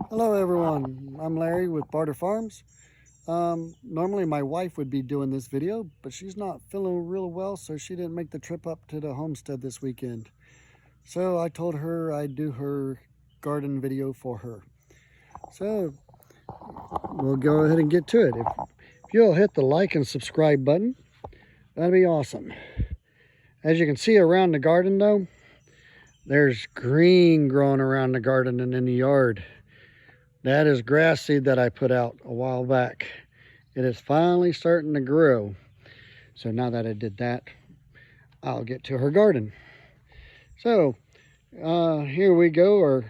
Hello everyone, I'm Larry with Barter Farms. Normally my wife would be doing this video, but she's not feeling real well, so she didn't make the trip up to the homestead this weekend. So I told her I'd do her garden video for her. So we'll go ahead and get to it. If you'll hit the like and subscribe button, that'd be awesome. As you can see around the garden though, there's green growing around the garden and in the yard. That is grass seed that I put out a while back. It is finally starting to grow. So now that I did that, I'll get to her garden. So here we go.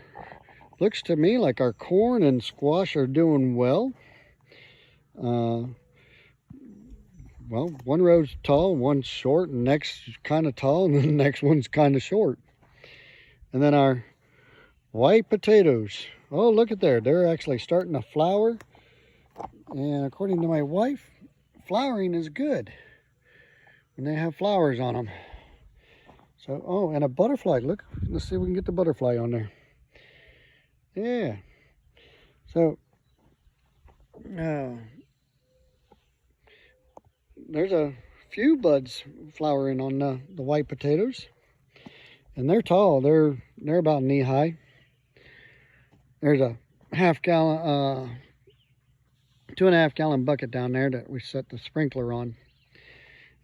Looks to me like our corn and squash are doing well. Well, one row's tall, one's short, and next kind of tall, and then the next one's kind of short. And then our white potatoes. Oh, look at there. They're actually starting to flower. And according to my wife, flowering is good when they have flowers on them. So, oh, and a butterfly. Look, let's see if we can get the butterfly on there. Yeah. So, there's a few buds flowering on the white potatoes. And they're tall. They're about knee high. There's a 2.5 gallon bucket down there that we set the sprinkler on.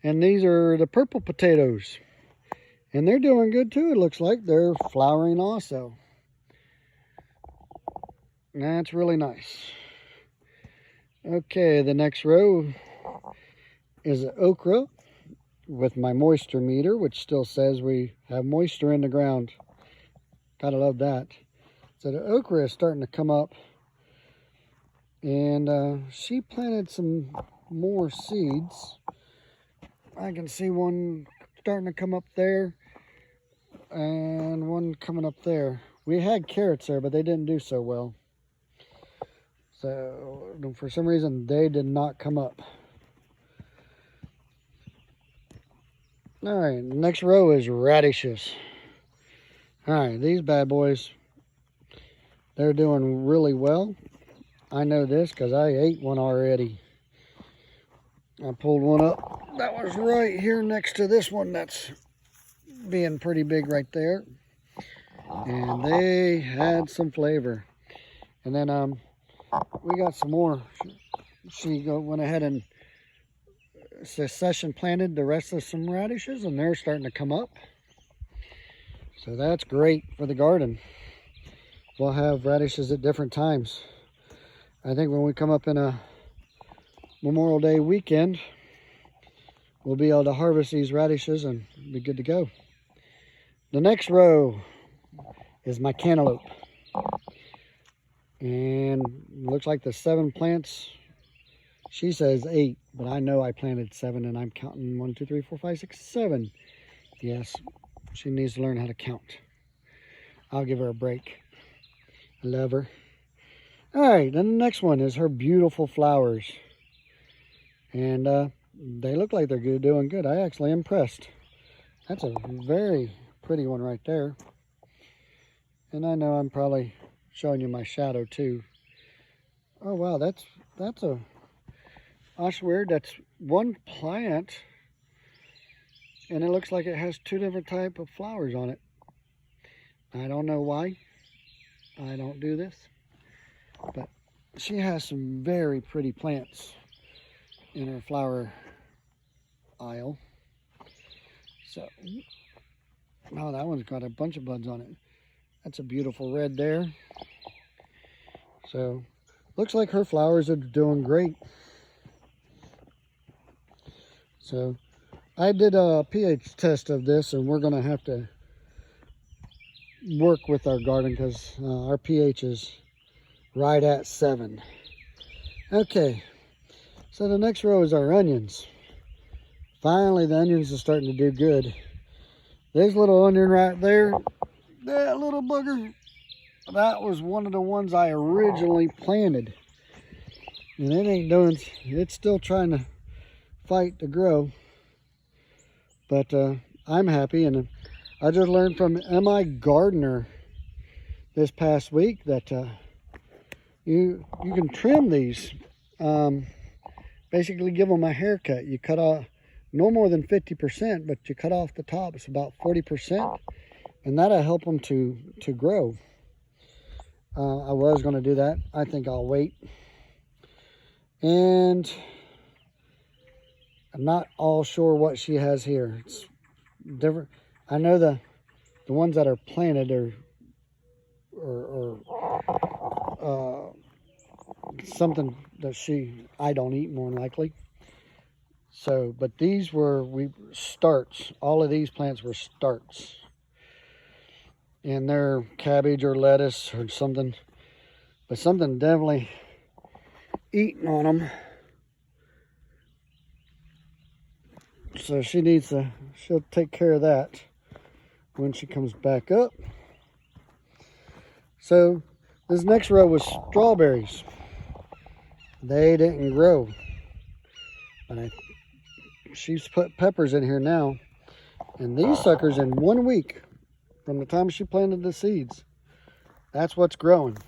And these are the purple potatoes. And they're doing good too. It looks like they're flowering also. That's really nice. Okay, the next row is okra with my moisture meter, which still says we have moisture in the ground. Gotta love that. So the okra is starting to come up, and she planted some more seeds. I can see one starting to come up there and one coming up there. We had carrots there, but they didn't do so well. So for some reason, they did not come up. All right, next row is radishes. All right, these bad boys, they're doing really well. I know this because I ate one already. I pulled one up. That was right here next to this one that's being pretty big right there. And they had some flavor. And then we got some more. She went ahead and succession planted the rest of some radishes, and they're starting to come up. So that's great for the garden. We'll have radishes at different times. I think when we come up in a Memorial Day weekend, we'll be able to harvest these radishes and be good to go. The next row is my cantaloupe. And looks like the 7 plants, she says 8, but I know I planted 7 and I'm counting 1, 2, 3, 4, 5, 6, 7. Yes, she needs to learn how to count. I'll give her a break. I love her. All right, then the next one is her beautiful flowers. And they look like they're doing good. I actually impressed. That's a very pretty one right there. And I know I'm probably showing you my shadow too. Oh wow, I swear that's one plant. And it looks like it has 2 different types of flowers on it. I don't know why. I don't do this. But she has some very pretty plants in her flower aisle. So, oh, that one's got a bunch of buds on it. That's a beautiful red there. So, looks like her flowers are doing great. So, I did a pH test of this, and we're going to have to work with our garden because our pH is right at 7. Okay, so the next row is our onions. Finally, the onions are starting to do good. This little onion right there, that little bugger, that was one of the ones I originally planted. And it ain't doing, it's still trying to fight to grow. But I'm happy, and I just learned from M.I. Gardner this past week that You can trim these. Basically give them a haircut. You cut off no more than 50%, but you cut off the top. It's about 40%, and that'll help them to grow. I was going to do that. I think I'll wait. And I'm not all sure what she has here. It's different. I know the ones that are planted are something that I don't eat, more than likely. So, but these were starts. All of these plants were starts, and they're cabbage or lettuce or something, but something definitely eating on them. So she'll take care of that when she comes back up. So this next row was strawberries. They didn't grow, but she's put peppers in here now, and these suckers in 1 week from the time she planted the seeds, that's what's growing.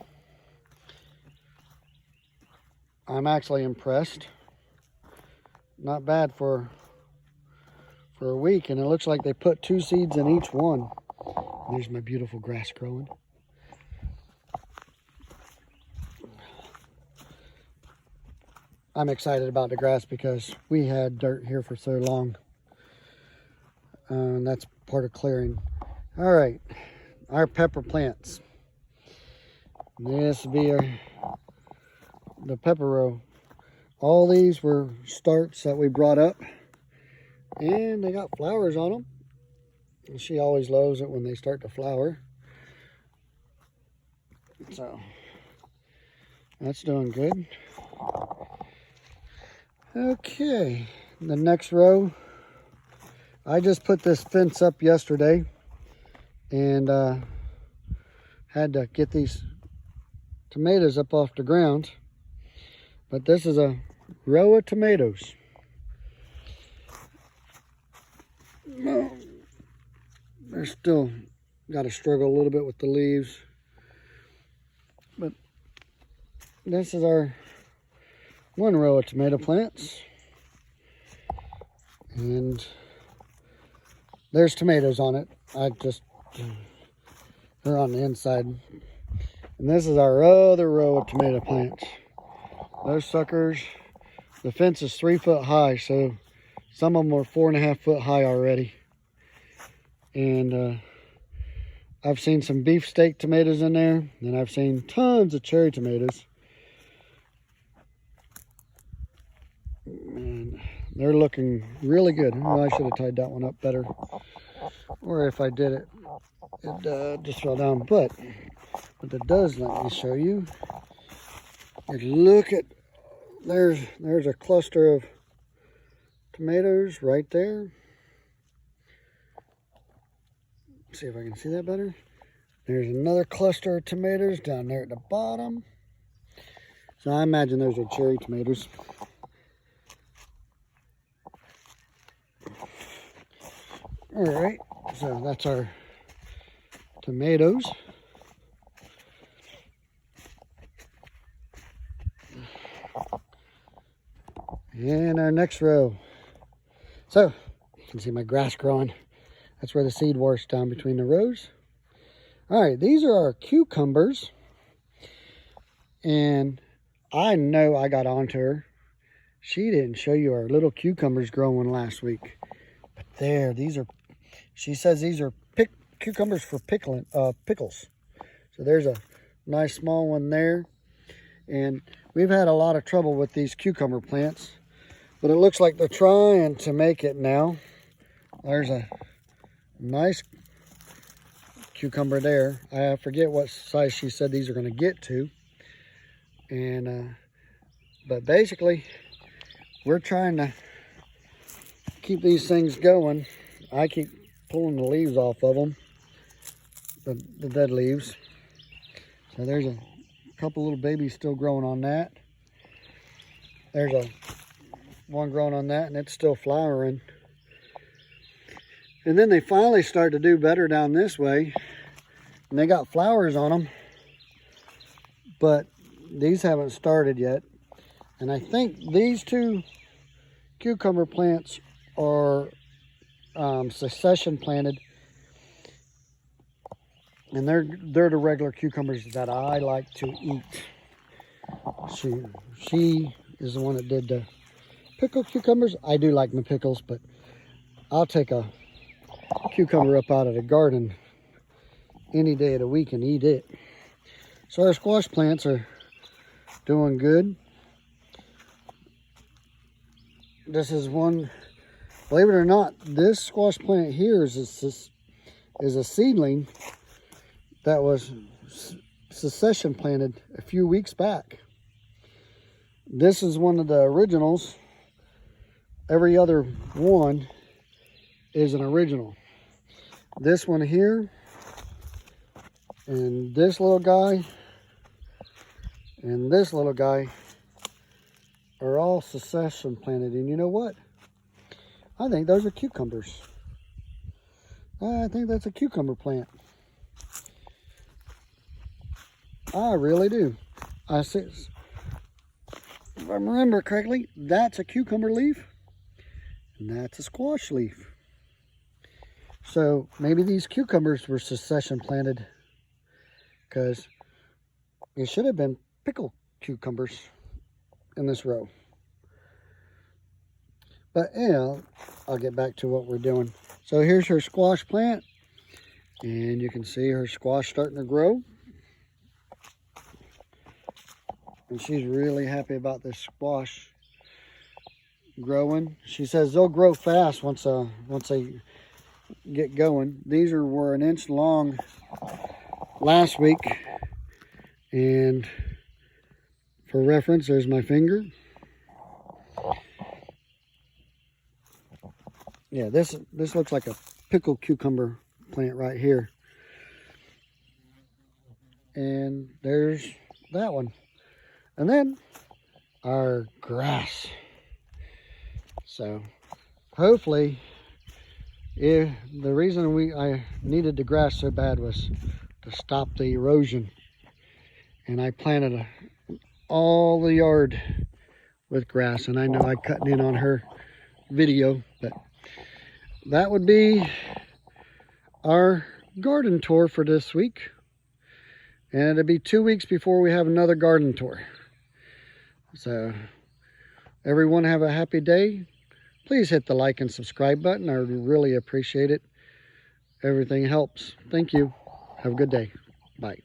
I'm actually impressed. Not bad for a week, and it looks like they put 2 seeds in each one. There's my beautiful grass growing. I'm excited about the grass because we had dirt here for so long. And that's part of clearing. All right, our pepper plants. This will be the pepper row. All these were starts that we brought up, and they got flowers on them. And she always loves it when they start to flower. So that's doing good. Okay, the next row, I just put this fence up yesterday, and had to get these tomatoes up off the ground. But this is a row of tomatoes. They're still got to struggle a little bit with the leaves, but this is our 1 row of tomato plants, and there's tomatoes on it. They're on the inside. And this is our other row of tomato plants. Those suckers, the fence is 3 foot high, so some of them are 4.5 foot high already. And I've seen some beefsteak tomatoes in there, and I've seen tons of cherry tomatoes. And they're looking really good. Oh, I should have tied that one up better. Or if I did it, it just fell down. But what it does, let me show you. Look at, there's a cluster of tomatoes right there. See if I can see that better. There's another cluster of tomatoes down there at the bottom. So I imagine those are cherry tomatoes. All right, so that's our tomatoes. And our next row. So you can see my grass growing. That's where the seed washed down between the rows. All right, these are our cucumbers. And I know I got onto her. She didn't show you our little cucumbers growing last week. But there, these are, she says these are cucumbers for pickles. So there's a nice small one there. And we've had a lot of trouble with these cucumber plants, but it looks like they're trying to make it now. There's a nice cucumber there. I forget what size she said these are going to get to. And but basically we're trying to keep these things going. I keep pulling the leaves off of them, the dead leaves. So there's a couple little babies still growing on that. There's one growing on that, and it's still flowering. And then they finally start to do better down this way, and they got flowers on them, but these haven't started yet. And I think these two cucumber plants are succession planted. And they're the regular cucumbers that I like to eat. She is the one that did the pickled cucumbers. I do like my pickles, but I'll take a cucumber up out of the garden any day of the week and eat it. So our squash plants are doing good. This is one, believe it or not, this squash plant here is a seedling that was succession planted a few weeks back. This is one of the originals. Every other one is an original. This one here, and this little guy, and this little guy are all succession planted. And you know what? I think those are cucumbers. I think that's a cucumber plant. I really do. If I remember correctly, that's a cucumber leaf, and that's a squash leaf. So maybe these cucumbers were succession planted, because it should have been pickled cucumbers in this row. But yeah, I'll get back to what we're doing. So here's her squash plant, and you can see her squash starting to grow. And she's really happy about this squash growing. She says they'll grow fast once they get going. These were 1 inch long last week, and for reference, there's my finger. Yeah, this looks like a pickled cucumber plant right here, and there's that one. And then our grass. So hopefully, the reason I needed the grass so bad was to stop the erosion. And I planted all the yard with grass. And I know I cut in on her video, but that would be our garden tour for this week. And it'll be 2 weeks before we have another garden tour. So, everyone have a happy day. Please hit the like and subscribe button. I would really appreciate it. Everything helps. Thank you. Have a good day. Bye.